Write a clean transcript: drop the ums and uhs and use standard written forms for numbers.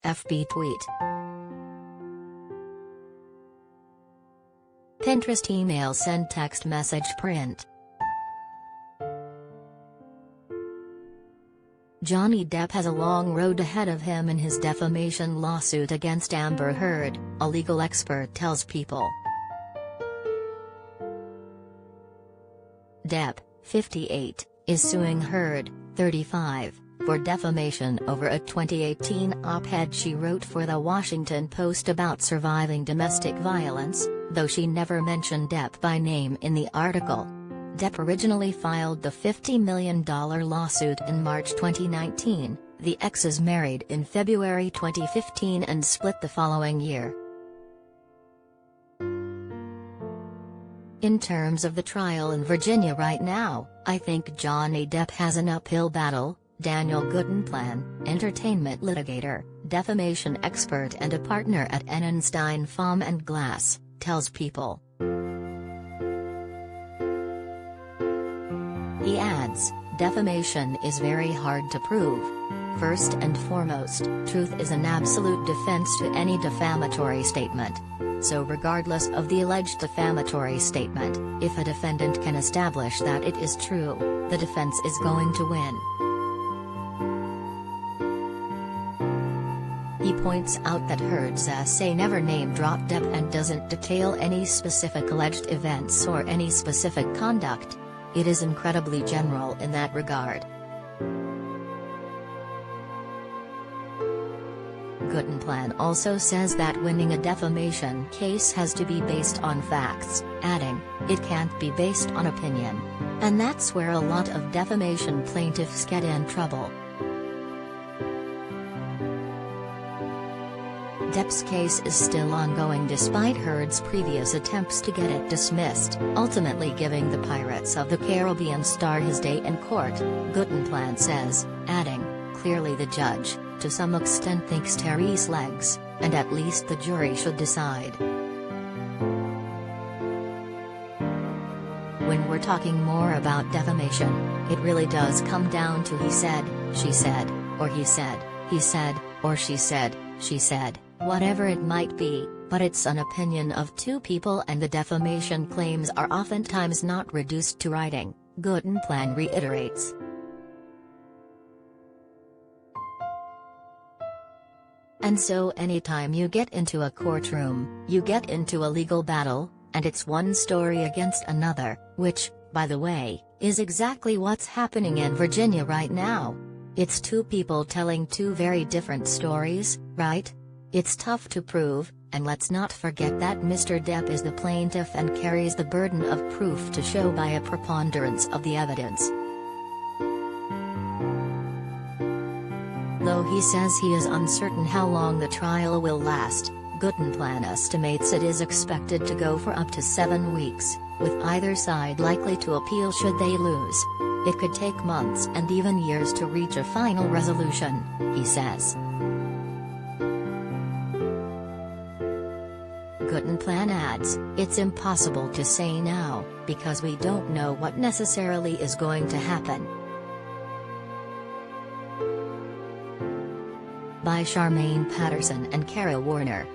FB tweet. Pinterest email send text message print. Johnny Depp has a long road ahead of him in his defamation lawsuit against Amber Heard, a legal expert tells People. Depp, 58, is suing Heard, 35, for defamation over a 2018 op-ed she wrote for The Washington Post about surviving domestic violence, though she never mentioned Depp by name in the article. Depp originally filed the $50 million lawsuit in March 2019, the exes married in February 2015 and split the following year. In terms of the trial in Virginia right now, I think Johnny Depp has an uphill battle, Daniel Guttenplan, entertainment litigator, defamation expert and a partner at Ehrenstein Fahm and Glass, tells People. He adds, defamation is very hard to prove. First and foremost, truth is an absolute defense to any defamatory statement. So regardless of the alleged defamatory statement, if a defendant can establish that it is true, the defense is going to win. He points out that Heard's essay never name-dropped Depp and doesn't detail any specific alleged events or any specific conduct. It is incredibly general in that regard. Guttenplan also says that winning a defamation case has to be based on facts, adding, it can't be based on opinion. And that's where a lot of defamation plaintiffs get in trouble. Depp's case is still ongoing despite Heard's previous attempts to get it dismissed, ultimately giving the Pirates of the Caribbean star his day in court, Guttenplan says, adding, clearly the judge, to some extent thinks Terry's legs, and at least the jury should decide. When we're talking more about defamation, it really does come down to he said, she said, or he said, or she said, whatever it might be, but it's an opinion of two people and the defamation claims are oftentimes not reduced to writing, Guttenplan reiterates. And so anytime you get into a courtroom, you get into a legal battle, and it's one story against another, which, by the way, is exactly what's happening in Virginia right now. It's two people telling two very different stories, right? It's tough to prove, and let's not forget that Mr. Depp is the plaintiff and carries the burden of proof to show by a preponderance of the evidence. Though he says he is uncertain how long the trial will last, Guttenplan estimates it is expected to go for up to 7 weeks, with either side likely to appeal should they lose. It could take months and even years to reach a final resolution, he says. Guttenplan adds, it's impossible to say now, because we don't know what necessarily is going to happen. By Charmaine Patterson and Kara Warner.